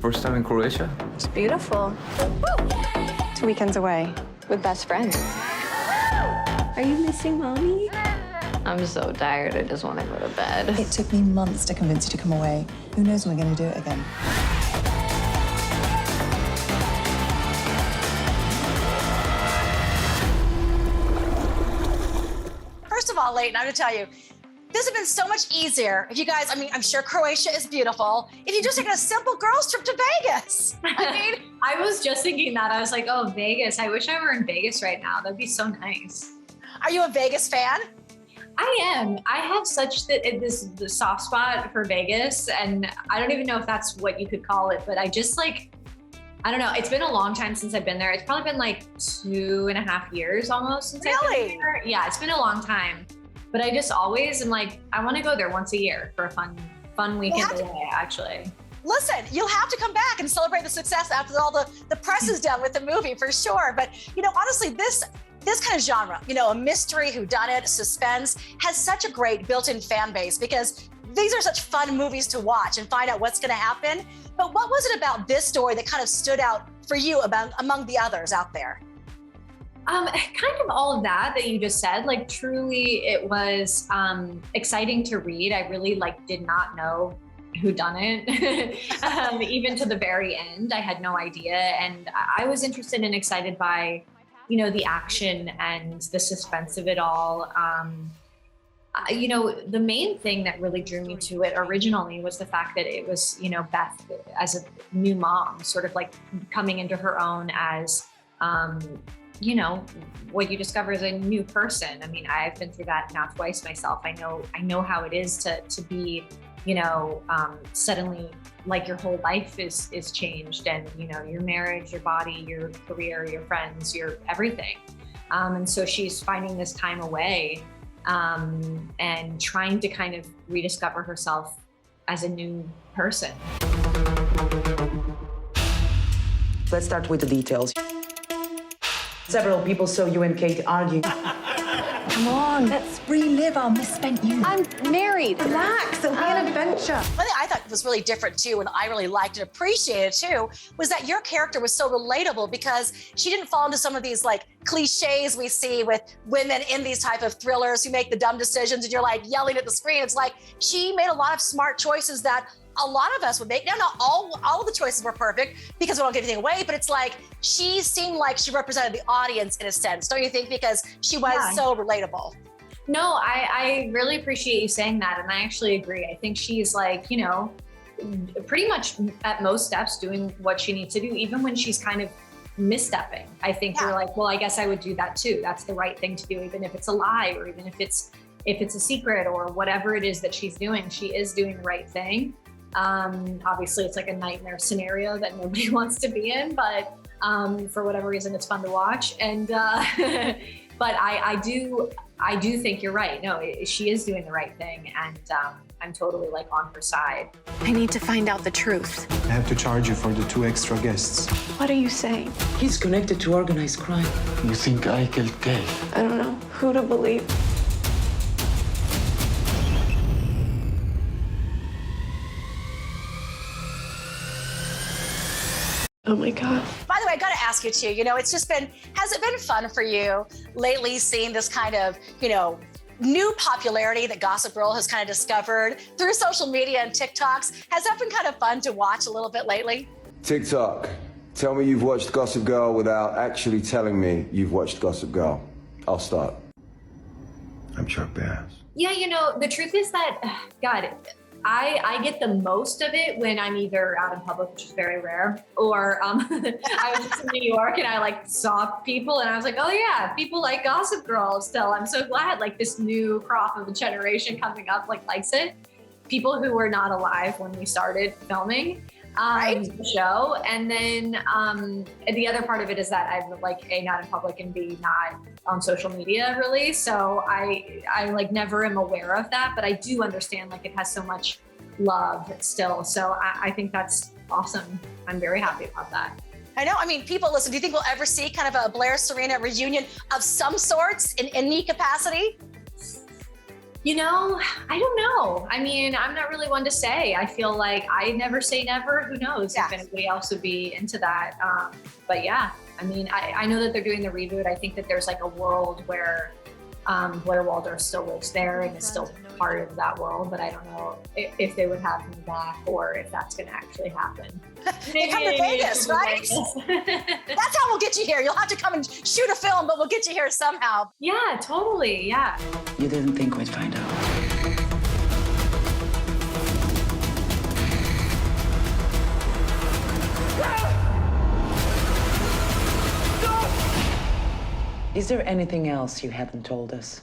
First time in Croatia? It's beautiful. 2 weekends away with best friends. Are you missing mommy? I'm so tired, I just want to go to bed. It took me months to convince you to come away. Who knows when we're going to do it again? First of all, Leighton, I'm gonna tell you, this would have been so much easier if you guys, I mean, I'm sure Croatia is beautiful, if you just taken a simple girls trip to Vegas. I mean, I was just thinking that. I was like, oh, Vegas. I wish I were in Vegas right now. That'd be so nice. are you a Vegas fan? I am. I have such this soft spot for Vegas, and I don't even know if that's what you could call it, but I just like, I don't know. It's been a long time since I've been there. It's probably been like 2.5 years almost since I've been there. Yeah, it's been a long time. But I just always am like, I want to go there once a year for a fun weekend away, actually. Listen, you'll have to come back and celebrate the success after all the press is done with the movie, for sure. But, you know, honestly, this kind of genre, you know, a mystery, whodunit, suspense, has such a great built-in fan base because these are such fun movies to watch and find out what's going to happen. But what was it about this story that kind of stood out for you among the others out there? Kind of all of that you just said. Like, truly, it was exciting to read. I really did not know who done it, even to the very end. I had no idea, and I was interested and excited by, you know, the action and the suspense of it all. You know, the main thing that really drew me to it originally was the fact that it was, you know, Beth as a new mom, sort of like coming into her own as, you know, what you discover as a new person. I mean, I've been through that now twice myself. I know how it is to be, you know, suddenly like your whole life is changed, and, you know, your marriage, your body, your career, your friends, your everything. And so she's finding this time away and trying to kind of rediscover herself as a new person. Let's start with the details. Several people saw you and Kate argue. Come on, let's relive our misspent youth. I'm married. Relax, it'll be an adventure. One thing I thought was really different too, and I really liked and appreciated too, was that your character was so relatable because she didn't fall into some of these like cliches we see with women in these type of thrillers who make the dumb decisions and you're like yelling at the screen. It's like she made a lot of smart choices that a lot of us would make. Now, not all of the choices were perfect because we don't give anything away, but it's like she seemed like she represented the audience in a sense, don't you think? Because she was so relatable. No, I really appreciate you saying that, and I actually agree. I think she's like, you know, pretty much at most steps doing what she needs to do, even when she's kind of misstepping. I think you're like, well, I guess I would do that too. That's the right thing to do, even if it's a lie or even if it's a secret or whatever it is that she's doing, she is doing the right thing. Obviously it's like a nightmare scenario that nobody wants to be in, but for whatever reason, it's fun to watch. And but I do think you're right. No, she is doing the right thing, and I'm totally like on her side. I need to find out the truth. I have to charge you for the 2 extra guests. What are you saying? He's connected to organized crime. You think I killed Kate? I don't know who to believe. Oh my God. By the way, I gotta ask you too, you know, it's just been, has it been fun for you lately seeing this kind of, you know, new popularity that Gossip Girl has kind of discovered through social media and TikToks? Has that been kind of fun to watch a little bit lately? TikTok, tell me you've watched Gossip Girl without actually telling me you've watched Gossip Girl. I'll start. I'm Chuck Bass. Yeah, you know, the truth is that, God, I get the most of it when I'm either out in public, which is very rare, or I was just in New York and I like saw people and I was like, oh yeah, people like Gossip Girl still. I'm so glad like this new crop of a generation coming up like likes it. People who were not alive when we started filming the show. And then the other part of it is that I'm like A, not in public, and B, not on social media really. So I like never am aware of that, but I do understand like it has so much love still. So I think that's awesome. I'm very happy about that. I know, I mean, people, listen, do you think we'll ever see kind of a Blair Serena reunion of some sorts in any capacity? You know, I don't know. I mean, I'm not really one to say. I feel like I never say never. Who knows if anybody else would be into that. But yeah, I mean, I know that they're doing the reboot. I think that there's like a world where Blair Waldorf still lives there and is still part of that world, but I don't know if they would have him back or if that's going to actually happen. They come to Vegas, right? That's how we'll get you here. You'll have to come and shoot a film, but we'll get you here somehow. Yeah, totally. Yeah. You didn't think we'd find out. Is there anything else you haven't told us?